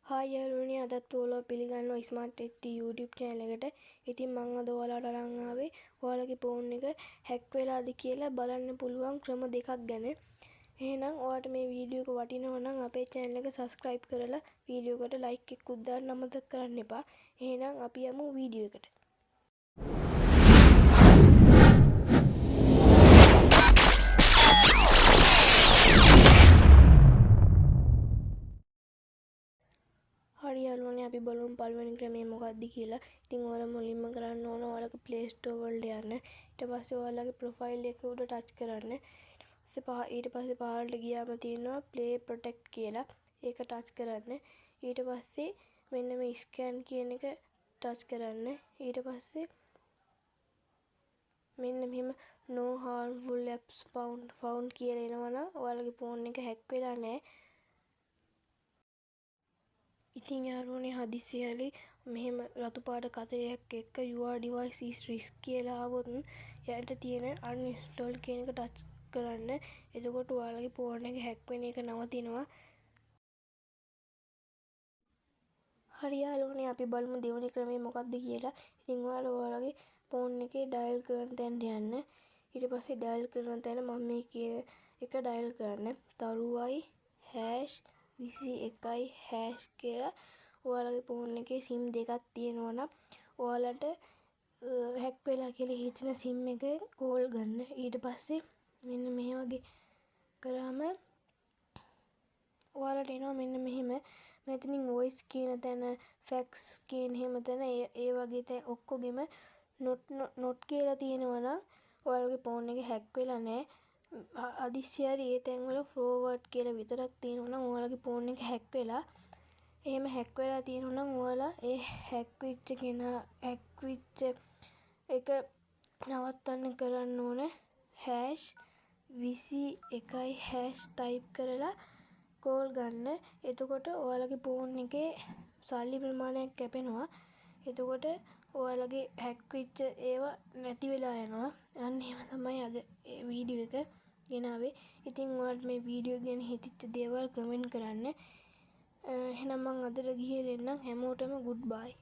Hi යාළුවනේ අදත් ඔයාලව පිළිගන්නවා ස්මාර්ට් ටෙක් YouTube channel එකට. ඉතින් මම අද ඔයාලට අරන් ආවේ ඔයාලගේ ෆෝන් එක හැක් වෙලාද කියලා බලන්න පුළුවන් ක්‍රම දෙකක් ගැන. එහෙනම් ඔයාලට මේ වීඩියෝ එක වටිනවා නම් අපේ channel එක subscribe කරලා වීඩියෝ එකට like එකකුත් දාන්න අමතක කරන්න එපා. එහෙනම් අපි යමු වීඩියෝ එකට. හරි යාළුවනේ අපි බලමු පළවෙනි ක්‍රමය මොකක්ද කියලා. ඉතින් ඔයාලා මුලින්ම කරන්න ඕන ඔයාලගේ Play Store වලට යන්න. ඊට පස්සේ ඔයාලගේ profile එක උඩ touch කරන්න. ඊට පස්සේ පහළට ගියාම තියෙනවා Play Protect කියලා. ඒක touch කරන්න. ඊට පස්සේ මෙන්න මේ scan කියන එක touch කරන්න. ඊට පස්සේ මෙන්න මෙහෙම no harmful apps found කියලා එනවනම් ඔයාලගේ ෆෝන් එක හැක් වෙලා නැහැ. ඉතින් යාළුවනේ හදිසියෙලි මෙහෙම රතු පාට කතරයක් එක්ක your device is risk කියලා ආවොත් යාට තියෙන uninstall කියන එක ටච් කරන්න. එතකොට ඔයාලගේ ෆෝන් එක හැක් වෙන එක නවතිනවා. හරි යාළුවනේ අපි බලමු දෙවෙනි ක්‍රමය මොකක්ද කියලා. ඉතින් ඔයාලා ඔයාලගේ ෆෝන් එකේ dial කරන තැනට යන්න. ඊට පස්සේ dial කරන තැන මම මේ කියන එක dial කරන්න. තරුවයි #21# කියලා ඔයාලගේ ෆෝන් එකේ SIM දෙකක් තියෙනවා නම් ඔයාලට හැක් වෙලා කියලා හිතන SIM එකෙන් කෝල් ගන්න. ඊට පස්සේ මෙන්න මේ වගේ කරාම ඔයාලට එනවා මෙන්න මෙහෙම මෙතනින් voice කියන තැන fax කියන හැම තැන ඒ වගේ තැන් ඔක්කොගෙම not කියලා තියෙනවා නම් ඔයාලගේ ෆෝන් එක හැක් වෙලා නැහැ. අදිසියරි ඒ තැන්වල forward කියලා විතරක් තියෙනවා නම් ඔයාලගේ ෆෝන් එක හැක් වෙලා. එහෙම හැක් වෙලා තියෙනවා නම් ඔයාලා ඒ හැක් වෙච්ච එක නවත්තන්න කරන්න ඕන #21# type කරලා කෝල් ගන්න. එතකොට ඔයාලගේ ෆෝන් එකේ සල්ලි ප්‍රමාණයක් කැපෙනවා. එතකොට ඔයාලගේ හැක් වෙච්ච ඒවා නැති වෙලා යනවා. අන්න එහෙම තමයි අද වීඩියෝ එක ගෙනාවේ. ඉතින් ඔයාලට මේ වීඩියෝ ගැන හිතෙච්ච දේවල් කමෙන්ට් කරන්න. එහෙනම් මම අදට ගිහින් එන්නම්. හැමෝටම good bye.